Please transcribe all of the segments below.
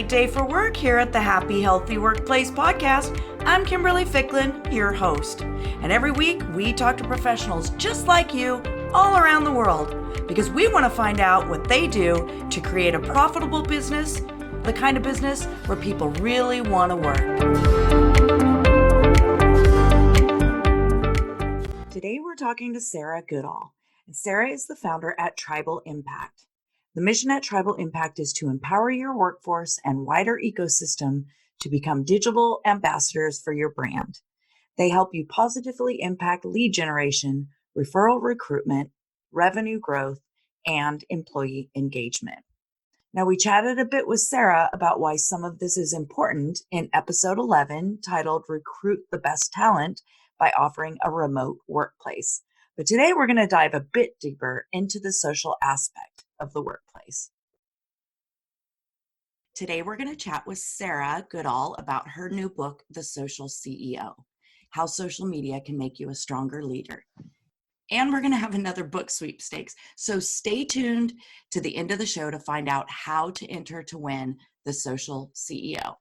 day for work here at the Happy Healthy Workplace podcast. I'm Kimberly Ficklin, your host. And every week we talk to professionals just like you all around the world because we want to find out what they do to create a profitable business, the kind of business where people really want to work. Today we're talking to Sarah Goodall. And Sarah is the founder at Tribal Impact. The mission at Tribal Impact is to empower your workforce and wider ecosystem to become digital ambassadors for your brand. They help you positively impact lead generation, referral recruitment, revenue growth, and employee engagement. Now, we chatted a bit with Sarah about why some of this is important in episode 11, titled Recruit the Best Talent by Offering a Remote Workplace. But today we're going to dive a bit deeper into the social aspect of the workplace. Today we're going to chat with Sarah Goodall about her new book, The Social CEO, How Social Media Can Make You a Stronger Leader. And we're going to have another book sweepstakes. So stay tuned to the end of the show to find out how to enter to win the Social CEO.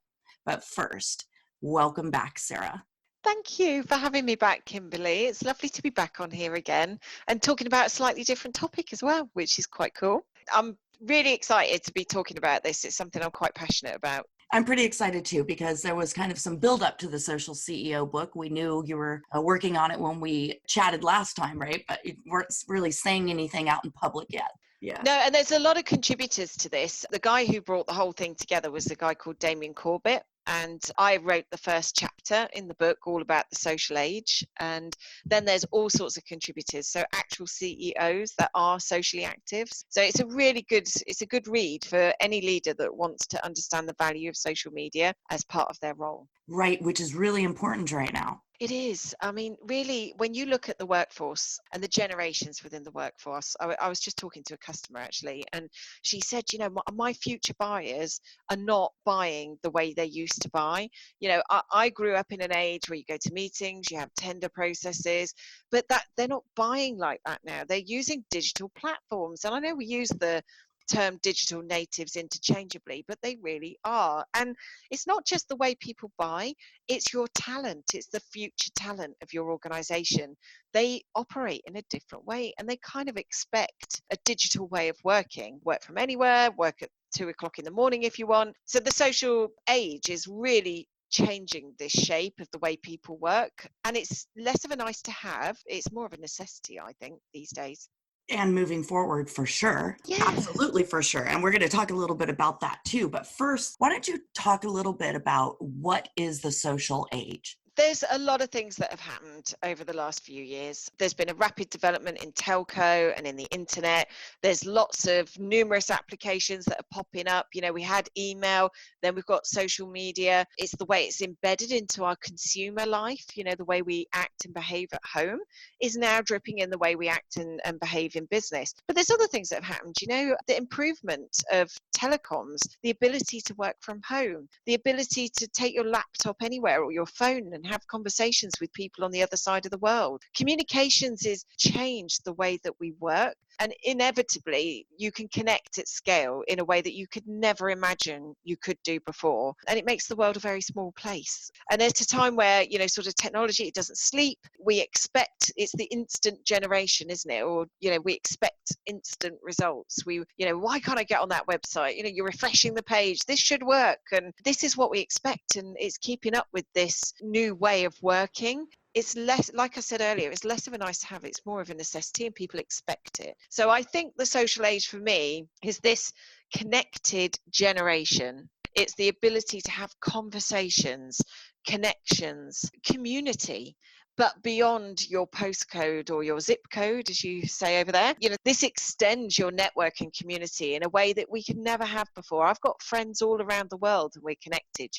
But first, welcome back, Sarah. Thank you for having me back, Kimberly. It's lovely to be back on here again and talking about a slightly different topic as well, which is quite cool. I'm really excited to be talking about this. It's something I'm quite passionate about. I'm pretty excited too, because there was kind of some build up to the Social CEO book. We knew you were working on it when we chatted last time, right? But you weren't really saying anything out in public yet. Yeah. No, and there's a lot of contributors to this. The guy who brought the whole thing together was a guy called Damien Corbett. And I wrote the first chapter in the book all about the social age. And then there's all sorts of contributors. So actual CEOs that are socially active. So it's a good read for any leader that wants to understand the value of social media as part of their role. Right, which is really important right now. It is. I mean, really, when you look at the workforce and the generations within the workforce, I was just talking to a customer actually, and she said, my future buyers are not buying the way they used to buy. I grew up in an age where you go to meetings, you have tender processes, but that they're not buying like that now. They're using digital platforms. And I know we use the term digital natives interchangeably, but they really are. And it's not just the way people buy, it's your talent, it's the future talent of your organization. They operate in a different way and they kind of expect a digital way of working, work from anywhere, work at 2 o'clock in the morning if you want. So the social age is really changing this shape of the way people work, and it's less of a nice to have, it's more of a necessity, I think, these days. And moving forward, for sure. Yeah. Absolutely, for sure. And we're going to talk a little bit about that too. But first, why don't you talk a little bit about what is the social age? There's a lot of things that have happened over the last few years. There's been a rapid development in telco and in the internet. There's lots of numerous applications that are popping up. We had email, then we've got social media. It's the way it's embedded into our consumer life. The way we act and behave at home is now dripping in the way we act and behave in business. But there's other things that have happened. The improvement of telecoms, the ability to work from home, the ability to take your laptop anywhere or your phone and have conversations with people on the other side of the world. Communications has changed the way that we work, and inevitably you can connect at scale in a way that you could never imagine you could do before, and it makes the world a very small place. And at a time where sort of technology, it doesn't sleep, we expect, it's the instant generation, isn't it? Or we expect instant results. Why can't I get on that website? You're refreshing the page, this should work, and this is what we expect, and it's keeping up with this new way of working. It's less, like I said earlier, it's less of a nice to have, it's more of a necessity, and people expect it. So I think the social age for me is this connected generation. It's the ability to have conversations, connections, community, but beyond your postcode or your zip code, as you say over there. This extends your network and community in a way that we could never have before. I've got friends all around the world and we're connected,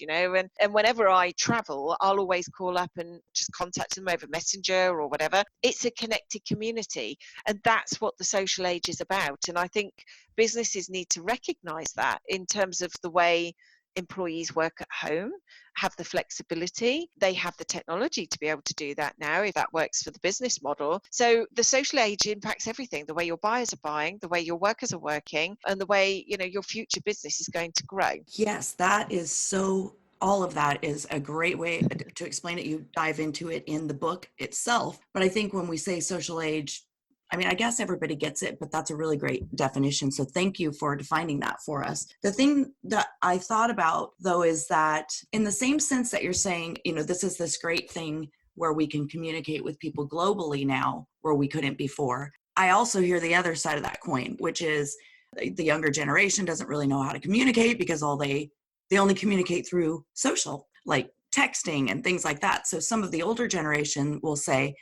and whenever I travel, I'll always call up and just contact them over Messenger or whatever. It's a connected community, and that's what the social age is about. And I think businesses need to recognize that in terms of the way employees work at home, have the flexibility, they have the technology to be able to do that now if that works for the business model. So the social age impacts everything, the way your buyers are buying, the way your workers are working, and the way, your future business is going to grow. Yes, that is so, all of that is a great way to explain it. You dive into it in the book itself. But I think when we say social age, I mean, I guess everybody gets it, but that's a really great definition. So thank you for defining that for us. The thing that I thought about, though, is that in the same sense that you're saying, this is this great thing where we can communicate with people globally now where we couldn't before. I also hear the other side of that coin, which is the younger generation doesn't really know how to communicate because they only communicate through social, like texting and things like that. So some of the older generation will say,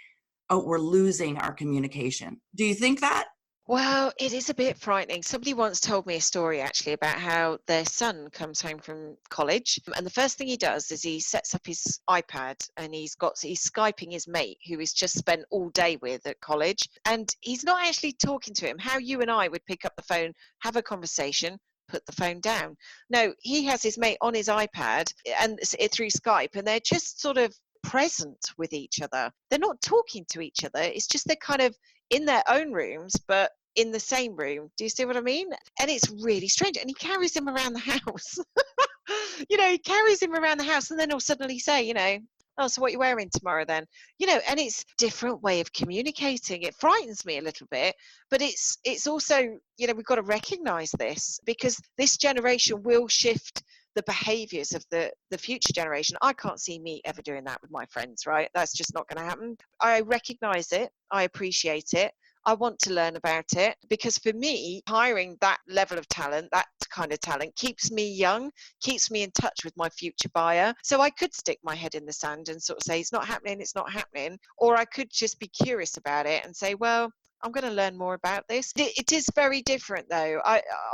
oh, we're losing our communication. Do you think that? Well, it is a bit frightening. Somebody once told me a story actually about how their son comes home from college, and the first thing he does is he sets up his iPad and he's Skyping his mate who he's just spent all day with at college, and he's not actually talking to him. How you and I would pick up the phone, have a conversation, put the phone down. No, he has his mate on his iPad and through Skype, and they're just sort of present with each other. They're not talking to each other. It's just they're kind of in their own rooms, but in the same room. Do you see what I mean? And it's really strange. And he carries him around the house. He carries him around the house, and then he'll suddenly say, oh, so what are you wearing tomorrow then? And it's different way of communicating. It frightens me a little bit, but it's also, we've got to recognize this, because this generation will shift the behaviors of the future generation. I can't see me ever doing that with my friends, right? That's just not going to happen. I recognize it. I appreciate it. I want to learn about it, because for me, hiring that level of talent, that kind of talent, keeps me young, keeps me in touch with my future buyer. So I could stick my head in the sand and sort of say, it's not happening, it's not happening. Or I could just be curious about it and say, well, I'm going to learn more about this. It is very different, though.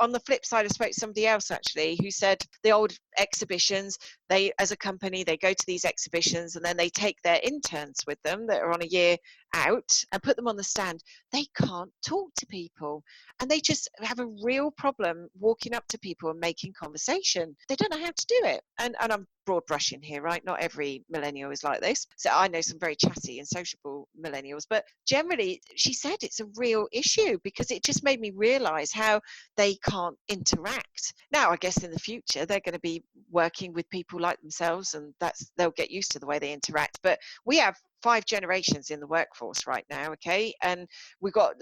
On the flip side, I spoke to somebody else actually who said the old exhibitions, they, as a company, they go to these exhibitions and then they take their interns with them that are on a year out and put them on the stand. They can't talk to people, and they just have a real problem walking up to people and making conversation. They don't know how to do it. And I'm broad brushing here, right? Not every millennial is like this. So I know some very chatty and sociable millennials, but generally, she said it's a real issue, because it just made me realize how they can't interact. Now, I guess in the future, they're going to be working with people like themselves, and they'll get used to the way they interact. But we have 5 generations in the workforce right now, okay? And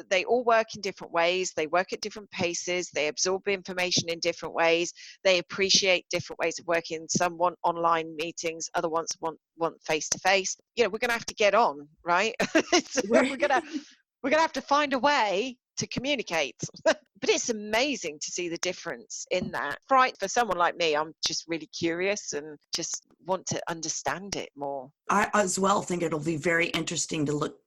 they all work in different ways, they work at different paces, they absorb information in different ways, they appreciate different ways of working. Some want online meetings, other ones want face to face. We're gonna have to get on, right? we're gonna have to find a way to communicate. But it's amazing to see the difference in that. Right, for someone like me, I'm just really curious and just want to understand it more. I as well think it'll be very interesting to look,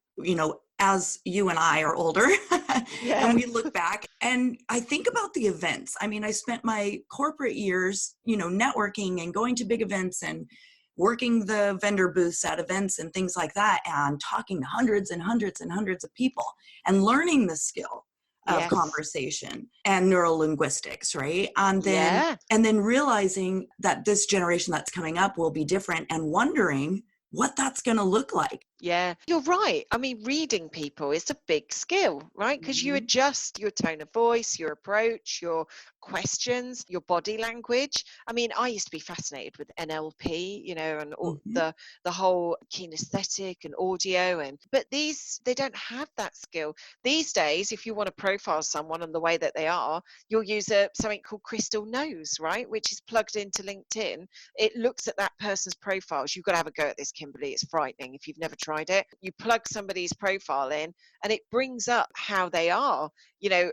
as you and I are older and Yeah. we look back, and I think about the events. I mean, I spent my corporate years, networking and going to big events and working the vendor booths at events and things like that, and talking to hundreds and hundreds and hundreds of people and learning the skill of Yes. conversation and neurolinguistics, right? Yeah. And then realizing that this generation that's coming up will be different, and wondering what that's going to look like. Yeah, you're right. I mean, reading people is a big skill, right? Because you Mhm. adjust your tone of voice, your approach, your questions, your body language. I mean, I used to be fascinated with NLP, and all Mhm. the whole kinesthetic and audio, but they don't have that skill these days. If you want to profile someone and the way that they are, you'll use something called Crystal Nose, right? Which is plugged into LinkedIn. It looks at that person's profiles. You've got to have a go at this, Kimberly. It's frightening if you've never tried it. You plug somebody's profile in and it brings up how they are,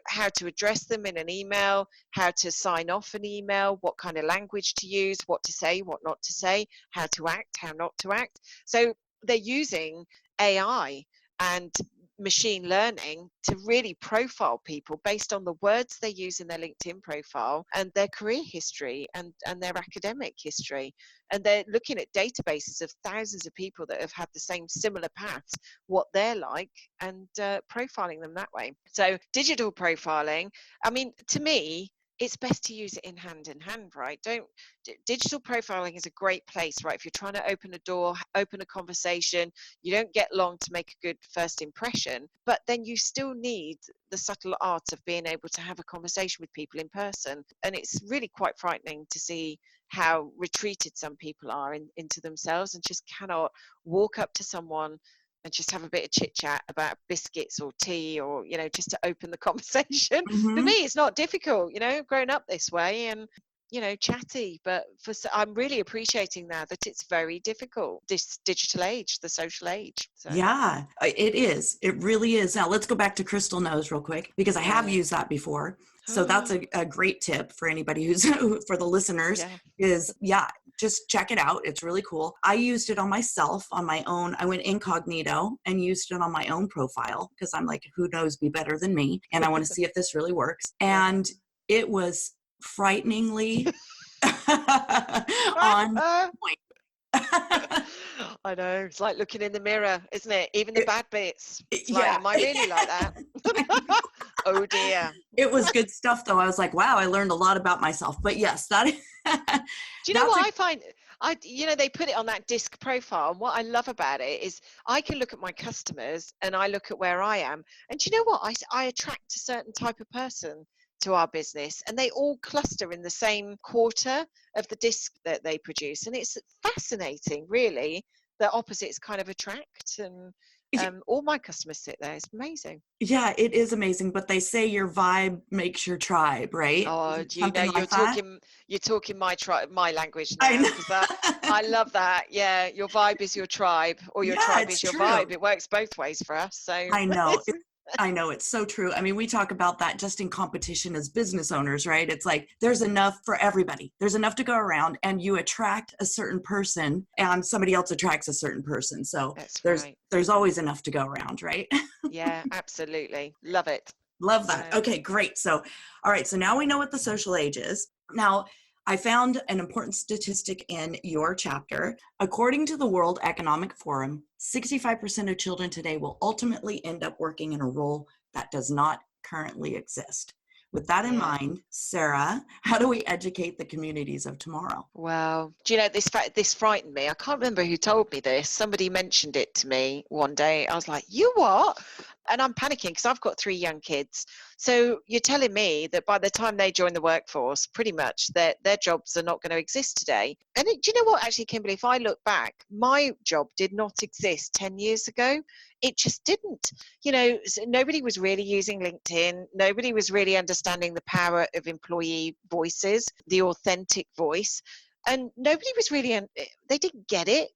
how to address them in an email, how to sign off an email, what kind of language to use, what to say, what not to say, how to act, how not to act. So they're using AI and machine learning to really profile people based on the words they use in their LinkedIn profile and their career history and their academic history. And they're looking at databases of thousands of people that have had the same similar paths, what they're like, and profiling them that way. So digital profiling, I mean, to me, it's best to use it in hand, right? Don't Digital profiling is a great place, right? If you're trying to open a door, open a conversation, you don't get long to make a good first impression, but then you still need the subtle art of being able to have a conversation with people in person. And it's really quite frightening to see how retreated some people are into themselves and just cannot walk up to someone and just have a bit of chit chat about biscuits or tea, or just to open the conversation. For Hmm. me, it's not difficult. I've grown up this way, and chatty. But I'm really appreciating now that it's very difficult, this digital age, the social age. So Yeah, it is. It really is. Now let's go back to Crystal Knows real quick, because I have yeah. used that before. So that's a great tip for anybody who's for the listeners Yeah. is, yeah, just check it out. It's really cool. I used it on myself on my own. I went incognito and used it on my own profile because I'm like, who knows me better than me? And I want to see if this really works. Yeah. And it was frighteningly on point. I know. It's like looking in the mirror, isn't it? Even the bad bits. It's like, Yeah. am I really like that? Oh dear. It was good stuff though. I was like, wow, I learned a lot about myself. But yes, that Do you know that's what a I find? They put it on that disc profile, and what I love about it is I can look at my customers and I look at where I am, and do you know what? I attract a certain type of person to our business, and they all cluster in the same quarter of the disc that they produce, and it's fascinating, really, that opposites kind of attract, and all my customers sit there. It's amazing. yeah, it is amazing. But they say your vibe makes your tribe, right? Is Oh, it do you know something like that? you're talking my language I now, because know. I love that. Yeah, your vibe is your tribe, or your Yeah, tribe it's is your vibe. true. It works both ways for us. So I know. it's I know it's so true. I mean, we talk about that just in competition as business owners, right? It's like there's enough for everybody. There's enough to go around, and you attract a certain person and somebody else attracts a certain person. So that's there's right. there's always enough to go around, right? Yeah, absolutely. Love it. Love that. So Okay, great. So, all right. So now we know what the social age is. Now, I found an important statistic in your chapter. According to the World Economic Forum, 65% of children today will ultimately end up working in a role that does not currently exist. With that in yeah. mind, Sarah, how do we educate the communities of tomorrow? Wow. Do you know, this frightened me. I can't remember who told me this. Somebody mentioned it to me one day. I was like, "You what?" And I'm panicking because I've got 3 young kids. So you're telling me that by the time they join the workforce, pretty much their jobs are not going to exist today. And do you know what, actually, Kimberly, if I look back, my job did not exist 10 years ago. It just didn't. Nobody was really using LinkedIn. Nobody was really understanding the power of employee voices, the authentic voice, and nobody was really they didn't get it.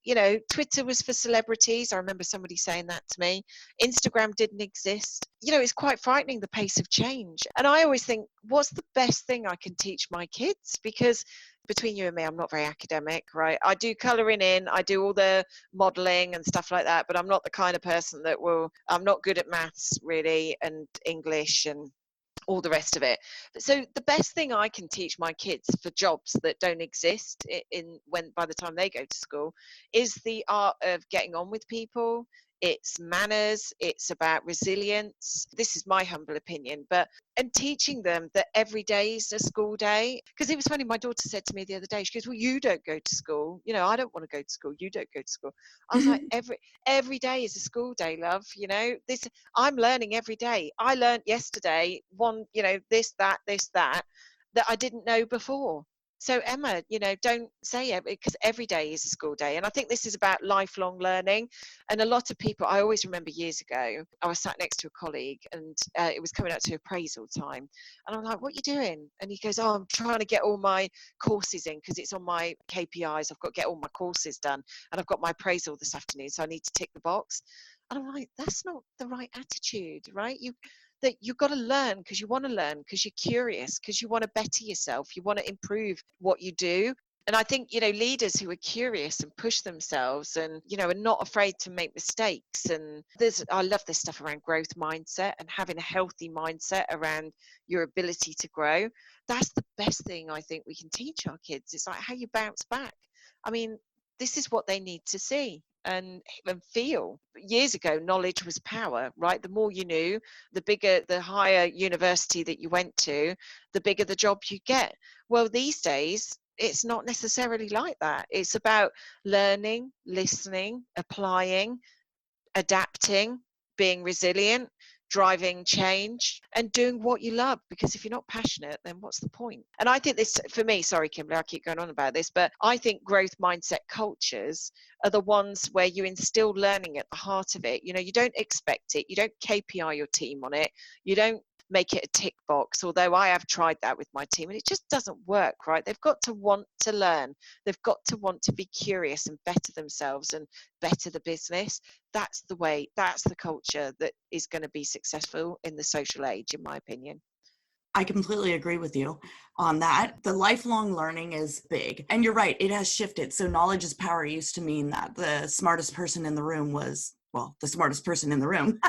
Twitter was for celebrities. I remember somebody saying that to me. Instagram didn't exist. It's quite frightening, the pace of change. And I always think, what's the best thing I can teach my kids? Because between you and me, I'm not very academic, right? I do colouring in, I do all the modelling and stuff like that, but I'm not the kind of person I'm not good at maths really, and English and all the rest of it. So the best thing I can teach my kids for jobs that don't exist by the time they go to school is the art of getting on with people. It's manners, it's about resilience. This is my humble opinion, and teaching them that every day is a school day. Because it was funny, my daughter said to me the other day, she goes, "Well, you don't go to school. I don't want to go to school. You don't go to school." I was like, every day is a school day, love. I'm learning every day. I learned yesterday this, that I didn't know before. So Emma, don't say it, because every day is a school day. And I think this is about lifelong learning. And a lot of people, I always remember years ago, I was sat next to a colleague, and it was coming up to appraisal time. And I'm like, "What are you doing?" And he goes, "Oh, I'm trying to get all my courses in because it's on my KPIs. I've got to get all my courses done. And I've got my appraisal this afternoon, so I need to tick the box." And I'm like, that's not the right attitude, right? You've got to learn because you want to learn, because you're curious, because you want to better yourself, you want to improve what you do. And I think, leaders who are curious and push themselves and, are not afraid to make mistakes. And I love this stuff around growth mindset and having a healthy mindset around your ability to grow. That's the best thing I think we can teach our kids. It's like how you bounce back. I mean, this is what they need to see. and feel. Years ago, knowledge was power, right? The more you knew, the bigger, the higher university that you went to, the bigger the job you get. Well, these days, it's not necessarily like that. It's about learning, listening, applying, adapting, being resilient, driving change, and doing what you love. Because if you're not passionate, then what's the point? And I think this, for me, sorry, Kimberly, I keep going on about this, but I think growth mindset cultures are the ones where you instill learning at the heart of it. You know, you don't expect it, you don't KPI your team on it, you don't make it a tick box, although I have tried that with my team and it just doesn't work, right? They've got to want to learn, they've got to want to be curious and better themselves and better the business. That's the way, that's the culture that is going to be successful in the social age, in my opinion. I completely agree with you on that. The lifelong learning is big. And you're right, it has shifted. So knowledge is power used to mean that the smartest person in the room was, well, the smartest person in the room.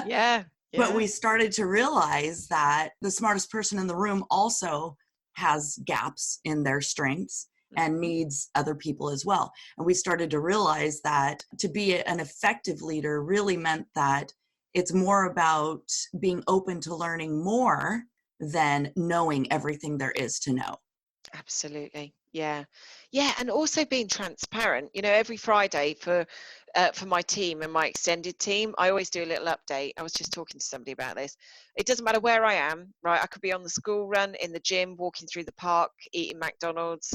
Yeah. But Yeah. we started to realize that the smartest person in the room also has gaps in their strengths and needs other people as well. And we started to realize that to be an effective leader really meant that it's more about being open to learning more than knowing everything there is to know. Absolutely. Yeah. Yeah. And also being transparent. You know, every Friday for my team and my extended team, I always do a little update. I was just talking to somebody about this. It doesn't matter where I am, right? I could be on the school run, in the gym, walking through the park, eating McDonald's,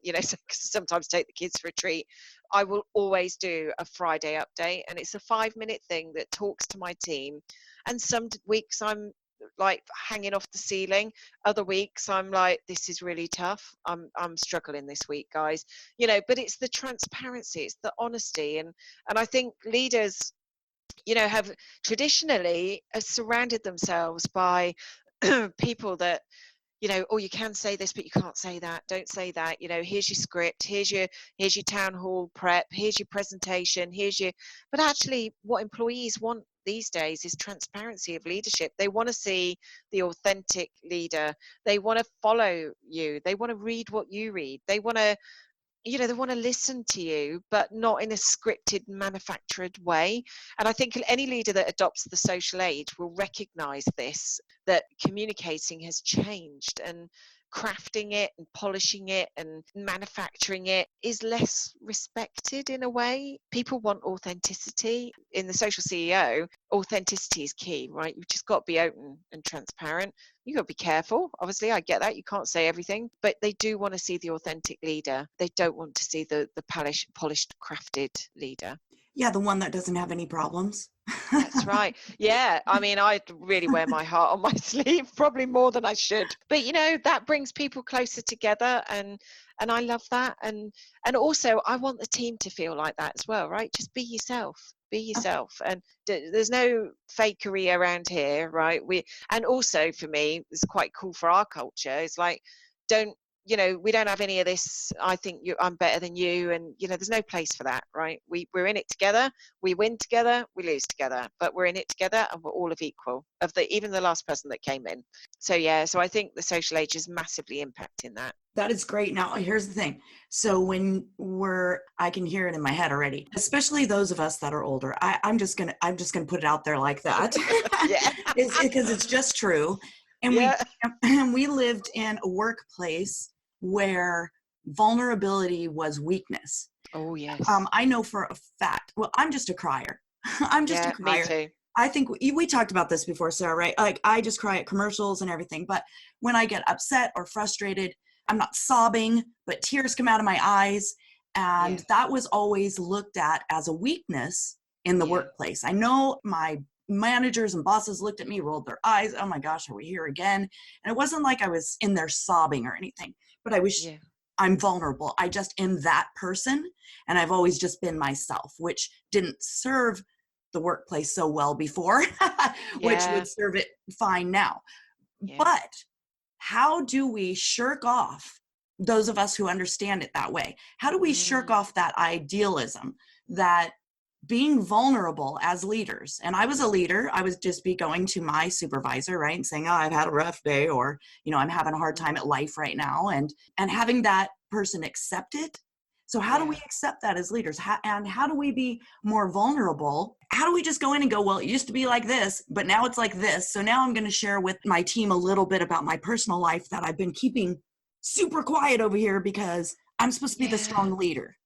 you know, sometimes take the kids for a treat. I will always do a Friday update, and it's a 5-minute thing that talks to my team. And some weeks I'm like hanging off the ceiling, other weeks I'm like, this is really tough, I'm struggling this week, guys, you know. But it's the transparency, it's the honesty, and I think leaders, you know, have traditionally surrounded themselves by people that, you know, oh, you can say this but you can't say that, don't say that, you know, here's your script, here's your town hall prep, here's your presentation, here's your. But actually what employees want these days is transparency of leadership. They want to see the authentic leader, they want to follow you, they want to read what you read, they want to, you know, they want to listen to you, but not in a scripted, manufactured way. And I think any leader that adopts the social age will recognize this, that communicating has changed, and crafting it and polishing it and manufacturing it is less respected in a way. People want authenticity. In the social CEO, authenticity is key, right? You've just got to be open and transparent. You got to be careful. Obviously, I get that. You can't say everything, but they do want to see the authentic leader. They don't want to see the polished, crafted leader. Yeah, the one that doesn't have any problems. That's right. Yeah. I mean, I really wear my heart on my sleeve, probably more than I should. But you know, that brings people closer together, and I love that. And also I want the team to feel like that as well, right? Just be yourself. Be yourself. And there's no fakery around here, right? And also for me, it's quite cool for our culture. It's like, don't, you know, we don't have any of this, I think I'm better than you, and you know, there's no place for that, right? We're in it together, we win together, we lose together, but we're in it together, and we're all of equal, of the even the last person that came in. So yeah, so I think the social age is massively impacting that. That is great. Now, here's the thing. So I can hear it in my head already, especially those of us that are older. I'm just gonna put it out there like that. Yeah. It's because it's just true. And Yeah. we lived in a workplace where vulnerability was weakness. Oh yes. I know for a fact. Well, I'm just a crier. I'm just a Yeah, me crier. too. I think we talked about this before, Sarah, right? Like I just cry at commercials and everything. But when I get upset or frustrated, I'm not sobbing, but tears come out of my eyes. And Yeah. that was always looked at as a weakness in the Yeah. workplace. I know my managers and bosses looked at me, rolled their eyes. Oh my gosh, are we here again? And it wasn't like I was in there sobbing or anything, but Yeah. I'm vulnerable. I just am that person. And I've always just been myself, which didn't serve the workplace so well before, which Yeah. would serve it fine now. Yeah. But how do we shirk off, those of us who understand it that way? How do we shirk off that idealism, that being vulnerable as leaders? And I was a leader. I would just be going to my supervisor, right, and saying, oh, I've had a rough day, or, you know, I'm having a hard time at life right now. And having that person accept it, So how do we Yeah. accept that as leaders? And how do we be more vulnerable? How do we just go in and go, well, it used to be like this, but now it's like this. So now I'm going to share with my team a little bit about my personal life that I've been keeping super quiet over here because I'm supposed to be the Yeah. strong leader.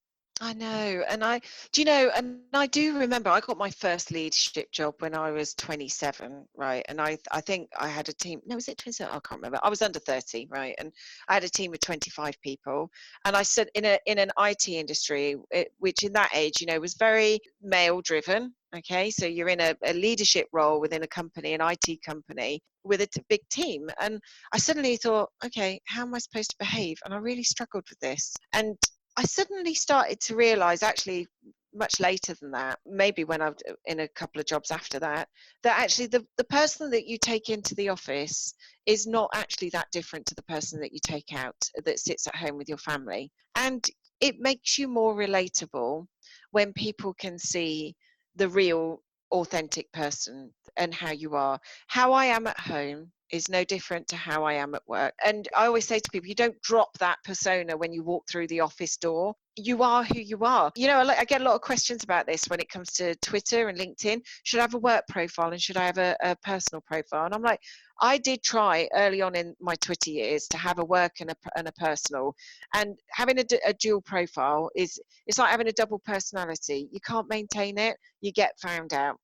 I know, and I do remember I got my first leadership job when I was 27, right? And I think I had a team. No, was it 27? I can't remember. I was under 30, right? And I had a team of 25 people, and I said in an IT industry, which in that age, was very male driven. Okay, so you're in a leadership role within a company, an IT company with a big team, and I suddenly thought, okay, how am I supposed to behave? And I really struggled with this, and I suddenly started to realize, actually, much later than that, maybe when I've in a couple of jobs after that, that actually the person that you take into the office is not actually that different to the person that you take out that sits at home with your family. And it makes you more relatable when people can see the real, authentic person and how you are. How I am at home is no different to how I am at work. And I always say to people, you don't drop that persona when you walk through the office door. You are who you are. I get a lot of questions about this when it comes to Twitter and LinkedIn. Should I have a work profile and should I have a personal profile? And I'm like, I did try early on in my Twitter years to have a work and a personal. And having a dual profile it's like having a double personality. You can't maintain it. You get found out.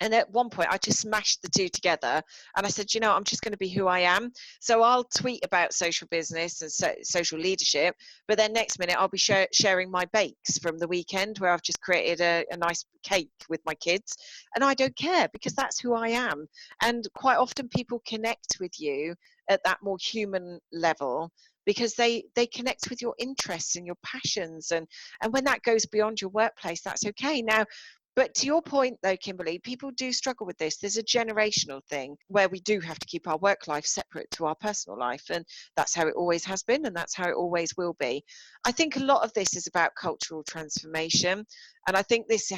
And at one point, I just smashed the two together and I said, I'm just going to be who I am. So I'll tweet about social business and social leadership, but then next minute, I'll be sharing my bakes from the weekend where I've just created a nice cake with my kids. And I don't care because that's who I am. And quite often, people connect with you at that more human level because they connect with your interests and your passions, and when that goes beyond your workplace, that's okay. Now, but to your point, though, Kimberly, people do struggle with this. There's a generational thing where we do have to keep our work life separate to our personal life. And that's how it always has been, and that's how it always will be. I think a lot of this is about cultural transformation. And I think this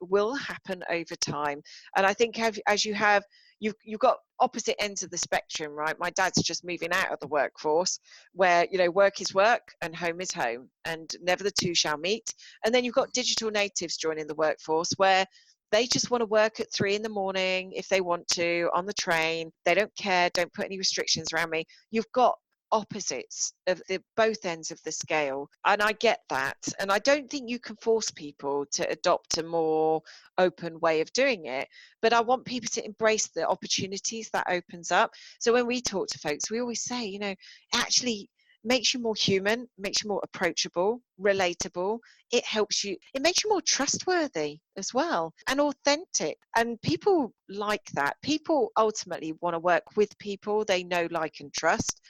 will happen over time. And I think as you've got opposite ends of the spectrum, right? My dad's just moving out of the workforce where, work is work and home is home, and never the two shall meet. And then you've got digital natives joining the workforce where they just want to work at 3 a.m. if they want to on the train. They don't care, don't put any restrictions around me. You've got opposites of the both ends of the scale, and I get that, and I don't think you can force people to adopt a more open way of doing it, but I want people to embrace the opportunities that opens up. So when we talk to folks, we always say, actually makes you more human, makes you more approachable, relatable. It makes you more trustworthy as well and authentic. And people like that. People ultimately want to work with people they know, like, and trust.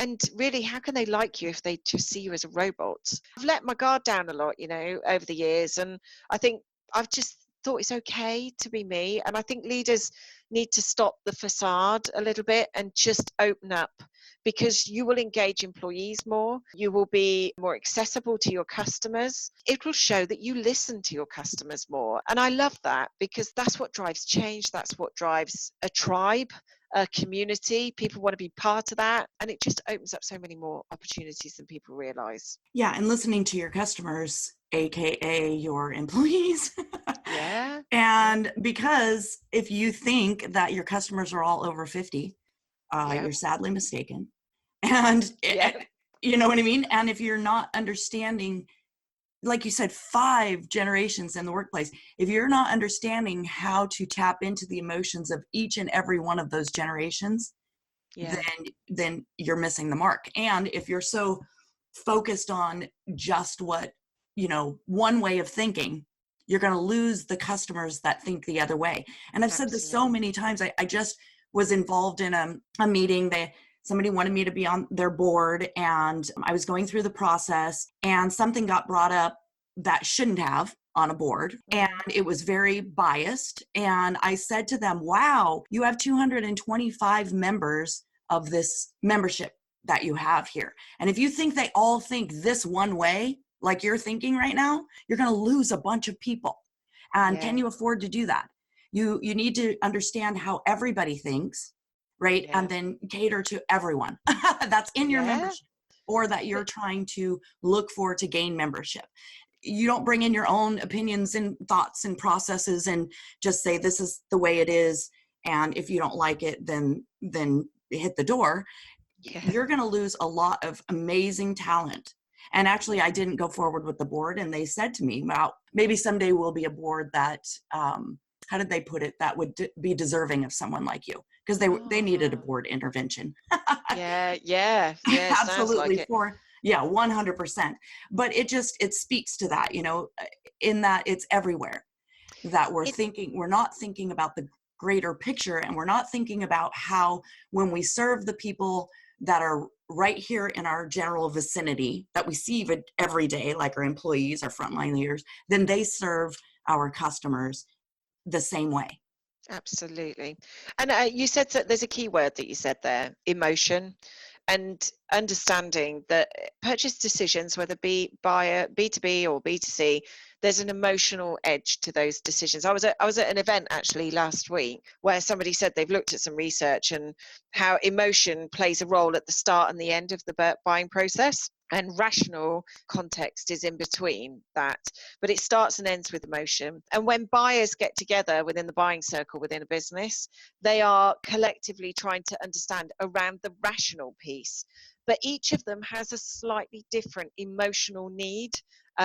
And really, how can they like you if they just see you as a robot? I've let my guard down a lot, over the years. And I think I've just thought it's okay to be me. And I think leaders need to stop the facade a little bit and just open up, because you will engage employees more. You will be more accessible to your customers. It will show that you listen to your customers more. And I love that, because that's what drives change. That's what drives a tribe, a community. People want to be part of that, and it just opens up so many more opportunities than people realize. Yeah, and listening to your customers, aka your employees. Yeah, yeah, And because if you think that your customers are all over 50, yeah, you're sadly mistaken. And yeah, you know what I mean? And if you're not understanding, like you said, 5 generations in the workplace, if you're not understanding how to tap into the emotions of each and every one of those generations, yeah, then you're missing the mark. And if you're so focused on just one way of thinking, you're going to lose the customers that think the other way. And I've said this so absolutely. many times. I just was involved in a meeting. Somebody wanted me to be on their board, and I was going through the process, and something got brought up that shouldn't have on a board, and Mm, it was very biased. And I said to them, wow, you have 225 members of this membership that you have here. And if you think they all think this one way, like you're thinking right now, you're going to lose a bunch of people. And can yeah, you afford to do that? You need to understand how everybody thinks, right? yeah, And then cater to everyone that's in your yeah. membership. or that you're trying to look for to gain membership. You don't bring in your own opinions and thoughts and processes and just say, this is the way it is. And if you don't like it, then hit the door. Yeah. You're going to lose a lot of amazing talent. And actually, I didn't go forward with the board, and they said to me, well, maybe someday we'll be a board that, how did they put it, that would be deserving of someone like you, because they needed a Oh, board intervention. yeah. Sounds like Absolutely, it. 100%. But it speaks to that, in that it's everywhere, that It we're not thinking about the greater picture, and we're not thinking about how, when we serve the people that are right here in our general vicinity, that we see every day, like our employees, our frontline leaders, then they serve our customers the same way. Absolutely. And you said that there's a key word that you said there, emotion, and understanding that purchase decisions, whether be by B2B or B2C, there's an emotional edge to those decisions. I was at an event actually last week where somebody said they've looked at some research and how emotion plays a role at the start and the end of the buying process. And rational context is in between that, but it starts and ends with emotion. And when buyers get together within the buying circle within a business, they are collectively trying to understand around the rational piece, but each of them has a slightly different emotional need,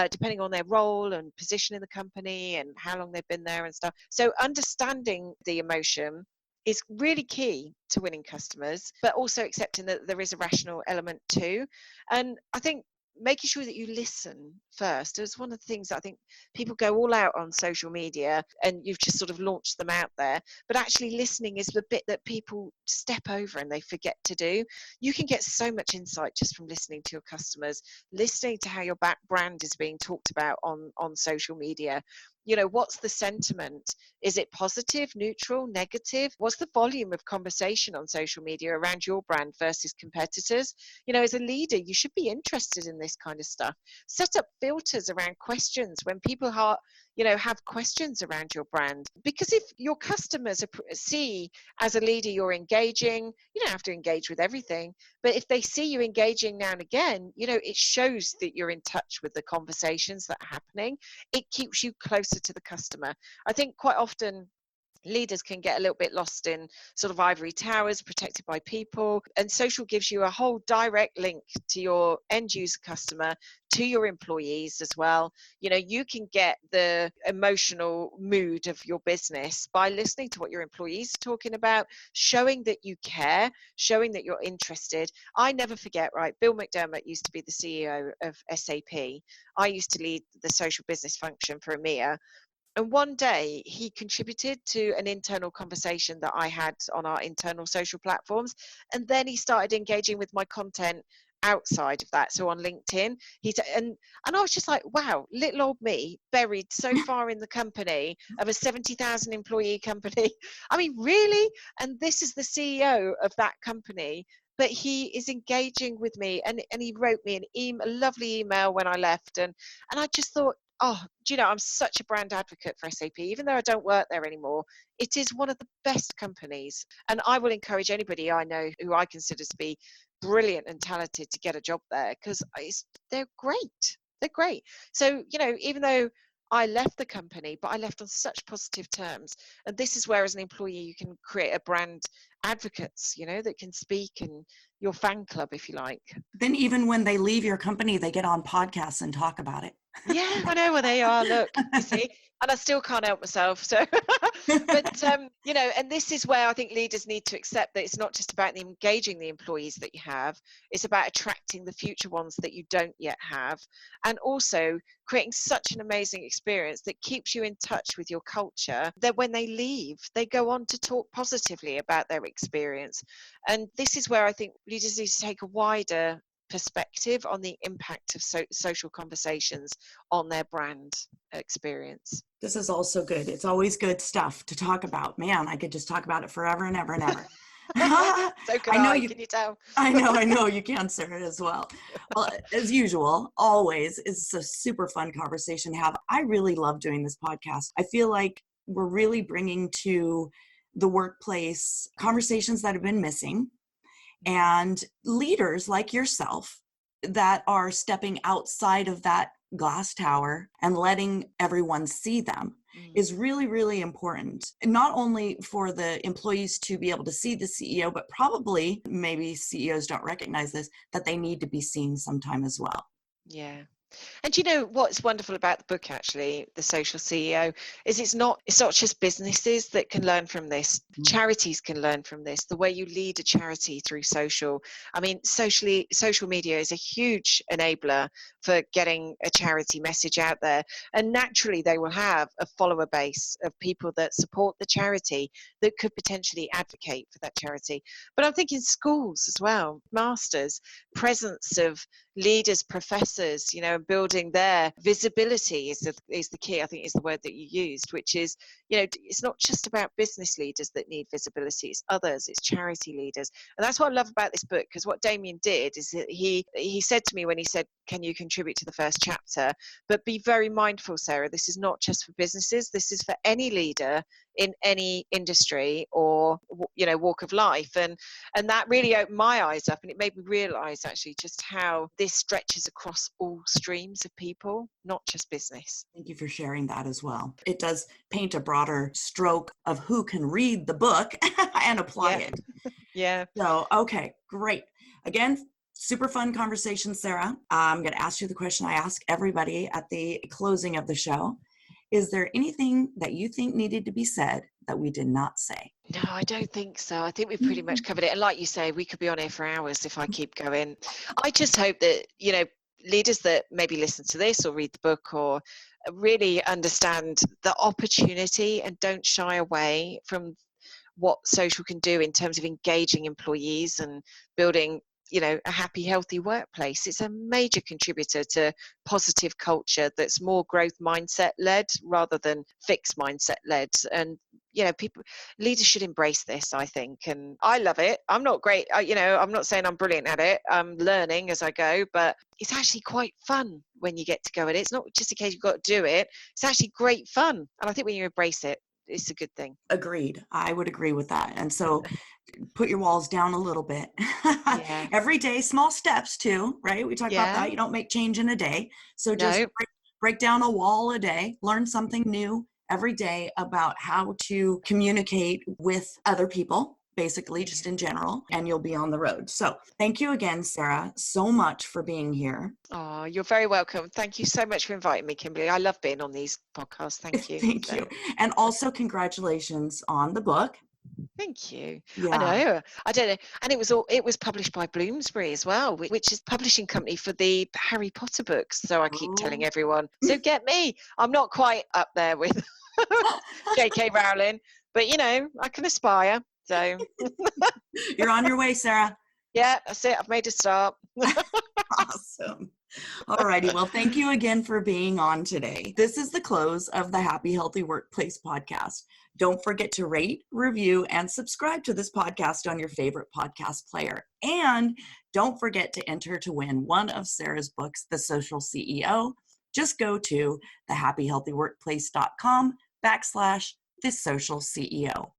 depending on their role and position in the company and how long they've been there and stuff. So understanding the emotion is really key to winning customers, but also accepting that there is a rational element too. And I think making sure that you listen first is one of the things that I think people go all out on social media and you've just sort of launched them out there. But actually, listening is the bit that people step over and they forget to do. You can get so much insight just from listening to your customers, listening to how your brand is being talked about on social media. What's the sentiment? Is it positive, neutral, negative? What's the volume of conversation on social media around your brand versus competitors? As a leader, you should be interested in this kind of stuff. Set up filters around questions when people have questions around your brand. Because if your customers see as a leader you're engaging, you don't have to engage with everything, but if they see you engaging now and again, it shows that you're in touch with the conversations that are happening. It keeps you closer to the customer. I think quite often leaders can get a little bit lost in sort of ivory towers protected by people, and social gives you a whole direct link to your end user customer, to your employees as well. You can get the emotional mood of your business by listening to what your employees are talking about, showing that you care, showing that you're interested. I never forget, right, Bill McDermott used to be the CEO of SAP. I used to lead the social business function for EMEA. And one day he contributed to an internal conversation that I had on our internal social platforms. And then he started engaging with my content outside of that. So on LinkedIn, and I was just like, wow, little old me buried so far in the company of a 70,000 employee company. I mean, really? And this is the CEO of that company. But he is engaging with me, and he wrote me a lovely email when I left. And I just thought, oh, I'm such a brand advocate for SAP, even though I don't work there anymore. It is one of the best companies. And I will encourage anybody I know who I consider to be brilliant and talented to get a job there, because they're great. They're great. So, even though I left the company, but I left on such positive terms. And this is where, as an employee, you can create a brand advocates, that can speak in your fan club, if you like. Then even when they leave your company, they get on podcasts and talk about it. Yeah, I know where they are. Look, you see, and I still can't help myself. So, but and this is where I think leaders need to accept that it's not just about engaging the employees that you have; it's about attracting the future ones that you don't yet have, and also creating such an amazing experience that keeps you in touch with your culture. That when they leave, they go on to talk positively about their experience, and this is where I think leaders need to take a wider perspective on the impact of social conversations on their brand experience. This is also good. It's always good stuff to talk about. Man, I could just talk about it forever and ever and ever. So can I know I, you. can you tell? I know you can, Sarah, as well. Well, as usual, always, it's a super fun conversation to have. I really love doing this podcast. I feel like we're really bringing to the workplace conversations that have been missing, and leaders like yourself that are stepping outside of that glass tower and letting everyone see them is really, really important. Not only for the employees to be able to see the CEO, but probably, maybe CEOs don't recognize this, that they need to be seen sometime as well. Yeah. And you know what's wonderful about the book, actually, The Social CEO, is it's not just businesses that can learn from this. Charities can learn from this. The way you lead a charity through social. I mean, social media is a huge enabler for getting a charity message out there. And naturally, they will have a follower base of people that support the charity that could potentially advocate for that charity. But I'm thinking schools as well, masters, presence of leaders, professors, you know, building their visibility is the key, I think is the word that you used, which is, you know, it's not just about business leaders that need visibility, it's others, it's charity leaders. And that's what I love about this book, because what Damien did is that he said to me when he said, can you contribute to the first chapter? But be very mindful, Sarah, this is not just for businesses, this is for any leader in any industry or, you know, walk of life. And that really opened my eyes up, and it made me realize actually just how this stretches across all streams of people, not just business. Thank you for sharing that as well. It does paint a broader stroke of who can read the book and apply it. Yeah. So, okay, great. Again, super fun conversation, Sarah. I'm going to ask you the question I ask everybody at the closing of the show. Is there anything that you think needed to be said that we did not say? No, I don't think so. I think we've pretty much covered it. And like you say, we could be on here for hours if I keep going. I just hope that, you know, leaders that maybe listen to this or read the book or really understand the opportunity and don't shy away from what social can do in terms of engaging employees and building, you know, a happy, healthy workplace. It's a major contributor to positive culture that's more growth mindset led rather than fixed mindset led. And you know, leaders should embrace this, I think, and I love it. I'm not great, you know, I'm not saying I'm brilliant at it. I'm learning as I go, but it's actually quite fun when you get to go at it. It's not just a case you've got to do it. It's actually great fun, and I think when you embrace it, it's a good thing. Agreed. I would agree with that. And so put your walls down a little bit. Yeah. Every day, small steps too, right? We talk about Yeah. that. You don't make change in a day. So just No. break down a wall a day, learn something new every day about how to communicate with other people, basically just in general, and you'll be on the road. So thank you again, Sarah, so much for being here. Oh, you're very welcome. Thank you so much for inviting me, Kimberly. I love being on these podcasts. Thank you. Thank you. And also congratulations on the book. Thank you. I Yeah. know. I don't know. And it was published by Bloomsbury as well, which is publishing company for the Harry Potter books. So I keep telling everyone, so get me. I'm not quite up there with J.K. Rowling, but you know, I can aspire. So You're on your way, Sarah. yeah, that's it. I've made a start. Awesome. All righty. Well, thank you again for being on today. This is the close of the Happy Healthy Workplace podcast. Don't forget to rate, review, and subscribe to this podcast on your favorite podcast player. And don't forget to enter to win one of Sarah's books, The Social CEO. Just go to thehappyhealthyworkplace.com/thesocialceo.